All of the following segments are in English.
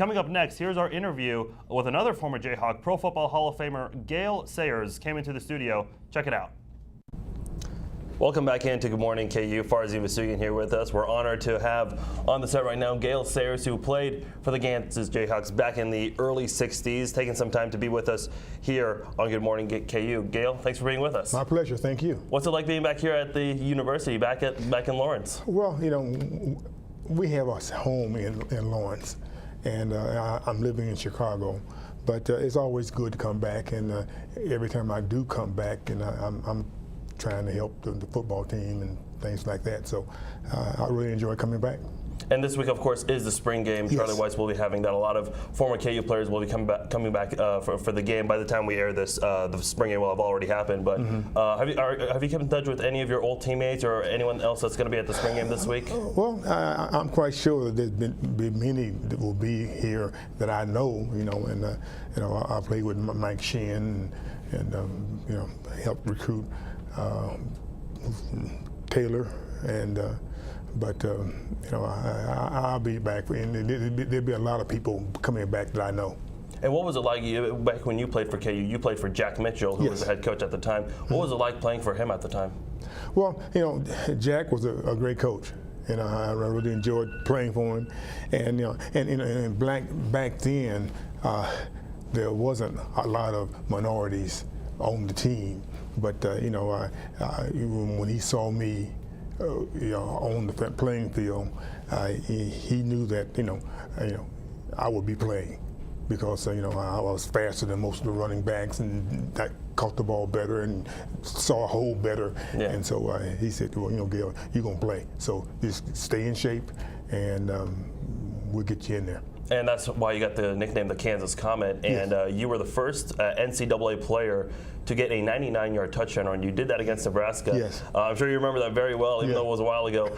Coming up next, here's our interview with another former Jayhawk, Pro Football Hall of Famer Gale Sayers came into the studio. Check it out. Welcome back into Good Morning KU. Farzi Vasugian here with us. We're honored to have on the set right now Gale Sayers, who played for the Kansas Jayhawks back in the early 60s, taking some time to be with us here on Good Morning KU. Gale, thanks for being with us. My pleasure. Thank you. What's it like being back here at the university, back in Lawrence? Well, you know, we have a home in Lawrence, and I'm living in Chicago. But it's always good to come back, and every time I do come back, and I'm trying to help the football team and things like that. So I really enjoy coming back. And this week, of course, is the spring game. Yes. Charlie Weiss will be having that. A lot of former KU players will be coming back for the game. By the time we air this, the spring game will have already happened. But have you kept in touch with any of your old teammates or anyone else that's going to be at the spring game this week? Well, I'm quite sure that there's been many that will be here that I know. You know, and you know, I played with Mike Shin and you know, helped recruit Taylor, and but you know, I'll be back, and there'll be a lot of people coming back that I know. And what was it like back when you played for KU? You played for Jack Mitchell, who was the head coach at the time. What was it like playing for him at the time? Well, you know, Jack was a great coach. You know, I really enjoyed playing for him, and you know, and back then there wasn't a lot of minorities on the team. But you know, when he saw me, you know, on the playing field, he knew that you know, I would be playing because you know, I was faster than most of the running backs, and I caught the ball better and saw a hole better. Yeah. And so he said, well, you know, Gale, you're gonna play. So just stay in shape, and we'll get you in there. And that's why you got the nickname the Kansas Comet, and yes. You were the first NCAA player to get a 99-yard touchdown run. You did that against Nebraska. Yes. I'm sure you remember that very well, even though it was a while ago.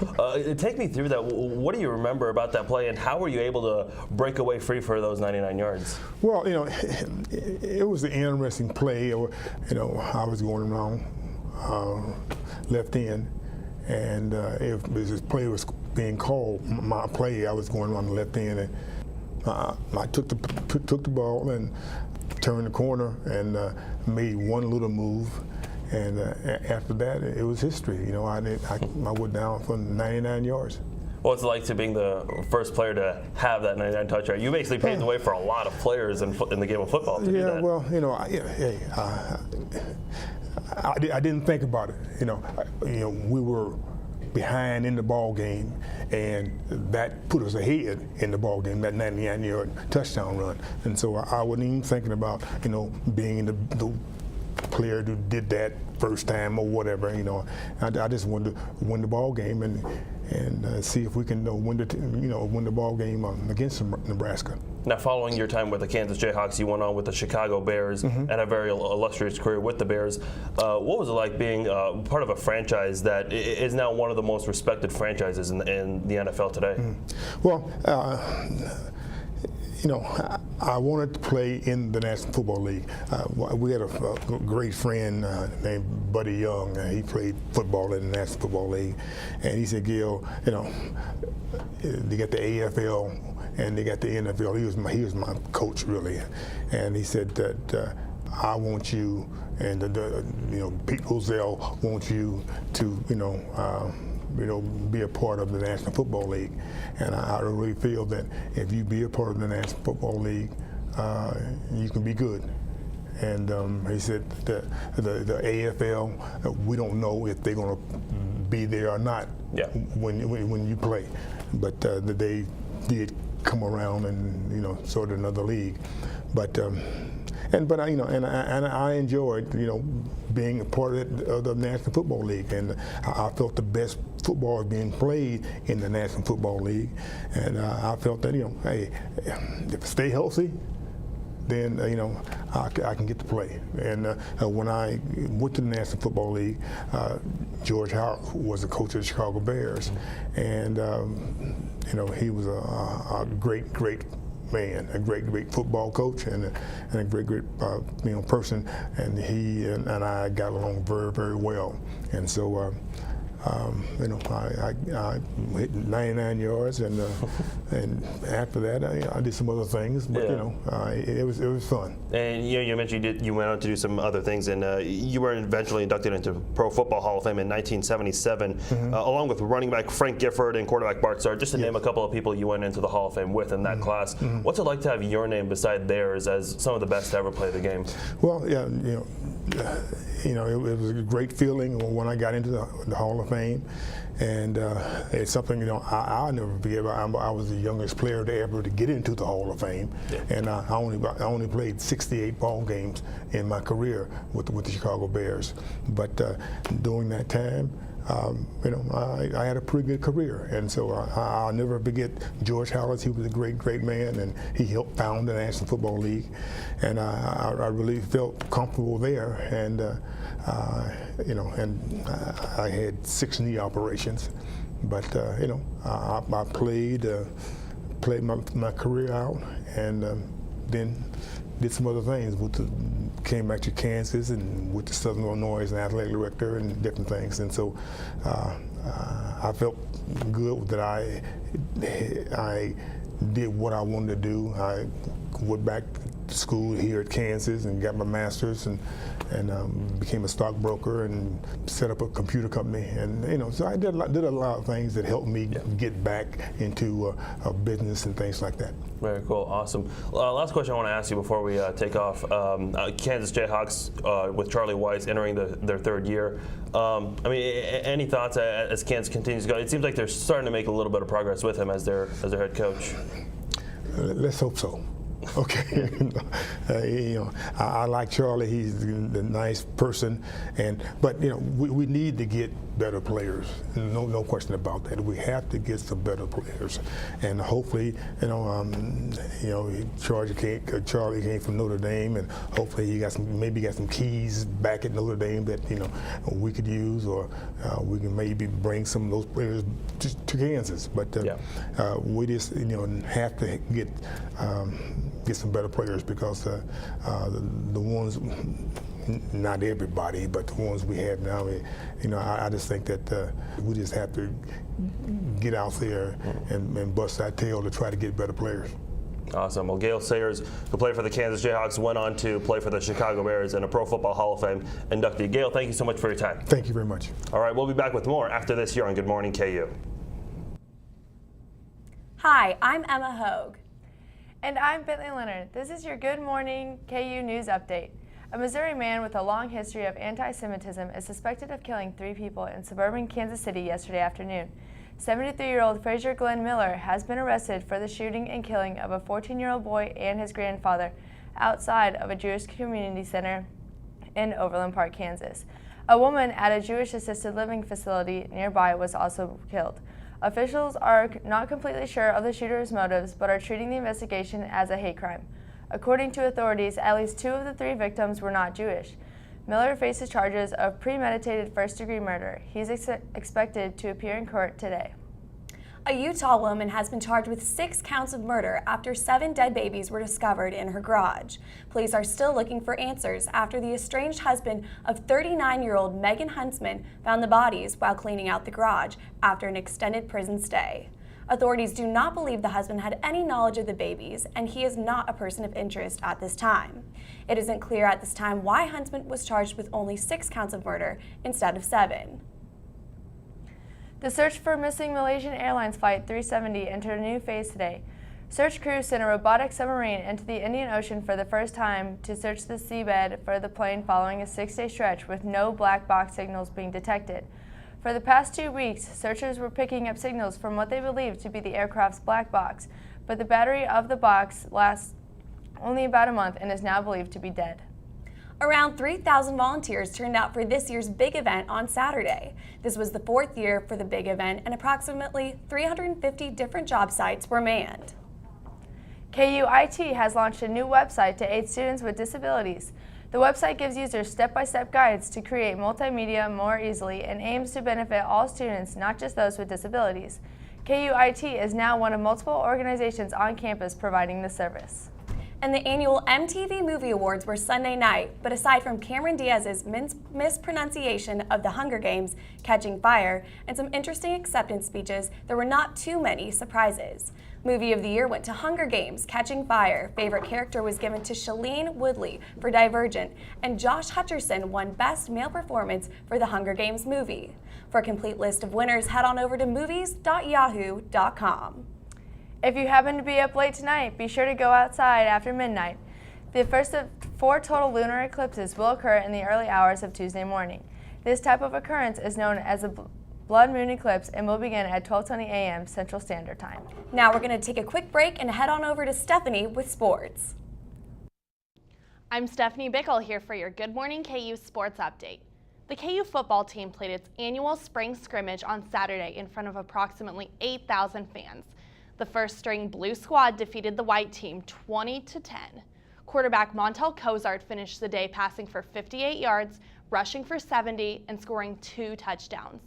Take me through that. What do you remember about that play, and how were you able to break away free for those 99 yards? Well, you know, it was an interesting play. You know, I was going around left end, and if this play was being called, my play, I was going around the left end, and I took the ball and turned the corner and made one little move, and after that it was history. You know, I went down for 99 yards. What's it like to being the first player to have that 99 touchdown? You basically paved the way for a lot of players in the game of football to do that. Well, you know, I didn't think about it. You know, we were behind in the ball game, and that put us ahead in the ball game, that 99-yard touchdown run. And so I wasn't even thinking about, you know, being the player who did that first time or whatever. You know, I just wanted to win the ball game and see if we can win the ball game against Nebraska. Now, following your time with the Kansas Jayhawks, you went on with the Chicago Bears and a very illustrious career with the Bears. What was it like being part of a franchise that is now one of the most respected franchises in the NFL today? Well, you know, I wanted to play in the National Football League. We had a great friend named Buddy Young. He played football in the National Football League, and he said, Gale, you know, they got the AFL and they got the NFL. He was my coach, really, and he said that I want you, and you know, Pete Rozelle wants you to, you know, be a part of the National Football League. And I really feel that if you be a part of the National Football League, you can be good. And he said the AFL, we don't know if they're going to be there or not when you play. But they did come around and, you know, sort of another league. But I, you know, and I enjoyed, you know, being a part of the National Football League, and I felt the best football is being played in the National Football League, and I felt that, you know, hey, if I stay healthy, then you know, I can get to play. And when I went to the National Football League, George Howard was the coach of the Chicago Bears, and you know, he was a great man, a great football coach, and a great you know, person, and he and I got along very well. And so I hit 99 yards, and after that I did some other things, but it was fun. And you mentioned you went on to do some other things, and you were eventually inducted into Pro Football Hall of Fame in 1977, along with running back Frank Gifford and quarterback Bart Starr, just to name a couple of people you went into the Hall of Fame with in that class. What's it like to have your name beside theirs as some of the best to ever play the game? Well, yeah, it was a great feeling when I got into the Hall of Fame, and it's something I'll never forget. I was the youngest player to ever to get into the Hall of Fame, and I only played 68 ball games in my career with the Chicago Bears. But during that time, I had a pretty good career, and so I'll never forget George Hallis. He was a great man, and he helped found the National Football League, and I really felt comfortable there. And I had 6 knee operations, but I played my career out, and then did some other things. Came back to Kansas and with the Southern Illinois as an athletic director and different things. And so I felt good that I did what I wanted to do. I went back to school here at Kansas and got my master's and became a stockbroker and set up a computer company. And so I did a lot of things that helped me get back into a business and things like that. Very cool, awesome. Last question I want to ask you before we take off. Kansas Jayhawks with Charlie Weiss entering their 3rd year. Any thoughts as Kansas continues to go? It seems like they're starting to make a little bit of progress with him as their head coach. Let's hope so. Okay, I like Charlie. He's a nice person, but we need to get better players. No question about that. We have to get some better players, and hopefully, Charlie came from Notre Dame, and hopefully he got some keys back at Notre Dame that we could use, or we can maybe bring some of those players to Kansas. But we just have to get some better players, because the ones, not everybody, but the ones we have now, I just think that we just have to get out there and bust our tail to try to get better players. Awesome. Well, Gale Sayers, who played for the Kansas Jayhawks, went on to play for the Chicago Bears and a Pro Football Hall of Fame inductee. Gale, thank you so much for your time. Thank you very much. All right, we'll be back with more after this here on Good Morning KU. Hi, I'm Emma Hogue. And I'm Bentley Leonard. This is your Good Morning KU News Update. A Missouri man with a long history of anti-Semitism is suspected of killing 3 people in suburban Kansas City yesterday afternoon. 73-year-old Frazier Glenn Miller has been arrested for the shooting and killing of a 14-year-old boy and his grandfather outside of a Jewish community center in Overland Park, Kansas. A woman at a Jewish assisted living facility nearby was also killed. Officials are not completely sure of the shooter's motives, but are treating the investigation as a hate crime. According to authorities, at least 2 of the 3 victims were not Jewish. Miller faces charges of premeditated first-degree murder. He's expected to appear in court today. A Utah woman has been charged with 6 counts of murder after 7 dead babies were discovered in her garage. Police are still looking for answers after the estranged husband of 39-year-old Megan Huntsman found the bodies while cleaning out the garage after an extended prison stay. Authorities do not believe the husband had any knowledge of the babies, and he is not a person of interest at this time. It isn't clear at this time why Huntsman was charged with only 6 counts of murder instead of 7. The search for missing Malaysian Airlines Flight 370 entered a new phase today. Search crews sent a robotic submarine into the Indian Ocean for the first time to search the seabed for the plane following a 6-day stretch with no black box signals being detected. For the past 2 weeks, searchers were picking up signals from what they believed to be the aircraft's black box, but the battery of the box lasts only about a month and is now believed to be dead. Around 3,000 volunteers turned out for this year's big event on Saturday. This was the 4th year for the big event, and approximately 350 different job sites were manned. KU IT has launched a new website to aid students with disabilities. The website gives users step-by-step guides to create multimedia more easily and aims to benefit all students, not just those with disabilities. KU IT is now one of multiple organizations on campus providing this service. And the annual MTV Movie Awards were Sunday night, but aside from Cameron Diaz's mispronunciation of the Hunger Games, Catching Fire, and some interesting acceptance speeches, there were not too many surprises. Movie of the Year went to Hunger Games, Catching Fire. Favorite character was given to Shailene Woodley for Divergent, and Josh Hutcherson won Best Male Performance for the Hunger Games movie. For a complete list of winners, head on over to movies.yahoo.com. If you happen to be up late tonight, be sure to go outside after midnight. The first of 4 total lunar eclipses will occur in the early hours of Tuesday morning. This type of occurrence is known as a blood moon eclipse and will begin at 12:20 a.m. Central Standard Time. Now we're going to take a quick break and head on over to Stephanie with sports. I'm Stephanie Bickle here for your Good Morning KU sports update. The KU football team played its annual spring scrimmage on Saturday in front of approximately 8,000 fans. The first-string blue squad defeated the white team 20-10. Quarterback Montel Cozart finished the day passing for 58 yards, rushing for 70, and scoring 2 touchdowns.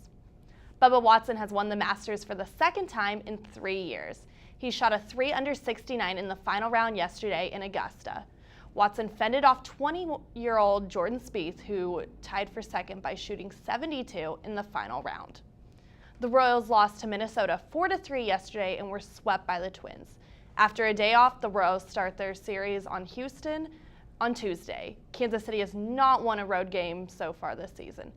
Bubba Watson has won the Masters for the second time in 3 years. He shot a 3 under 69 in the final round yesterday in Augusta. Watson fended off 20-year-old Jordan Spieth, who tied for second by shooting 72 in the final round. The Royals lost to Minnesota 4-3 yesterday and were swept by the Twins. After a day off, the Royals start their series on Houston on Tuesday. Kansas City has not won a road game so far this season.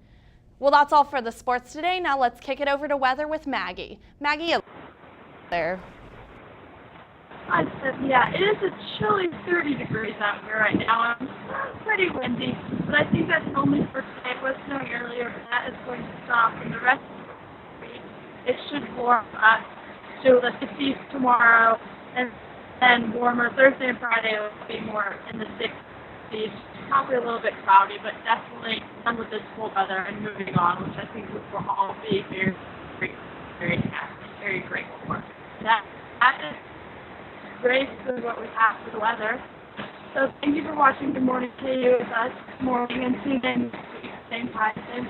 Well, that's all for the sports today. Now let's kick it over to weather with Maggie. Maggie, there. Hi, Stephanie. Yeah, it is a chilly 30 degrees out here right now. It's pretty windy, but I think that's only for today. It was snowing earlier, but that is going to stop. And the rest of the week, it should warm up to the 50s tomorrow, and then warmer Thursday and Friday will be more in the 60s. Probably a little bit cloudy, but definitely done with this cold weather and moving on, which I think we will all be very, very happy, very grateful for. That is basically what we have for the weather. So thank you for watching Good Morning KU with us this morning, and tune in next week, same time, same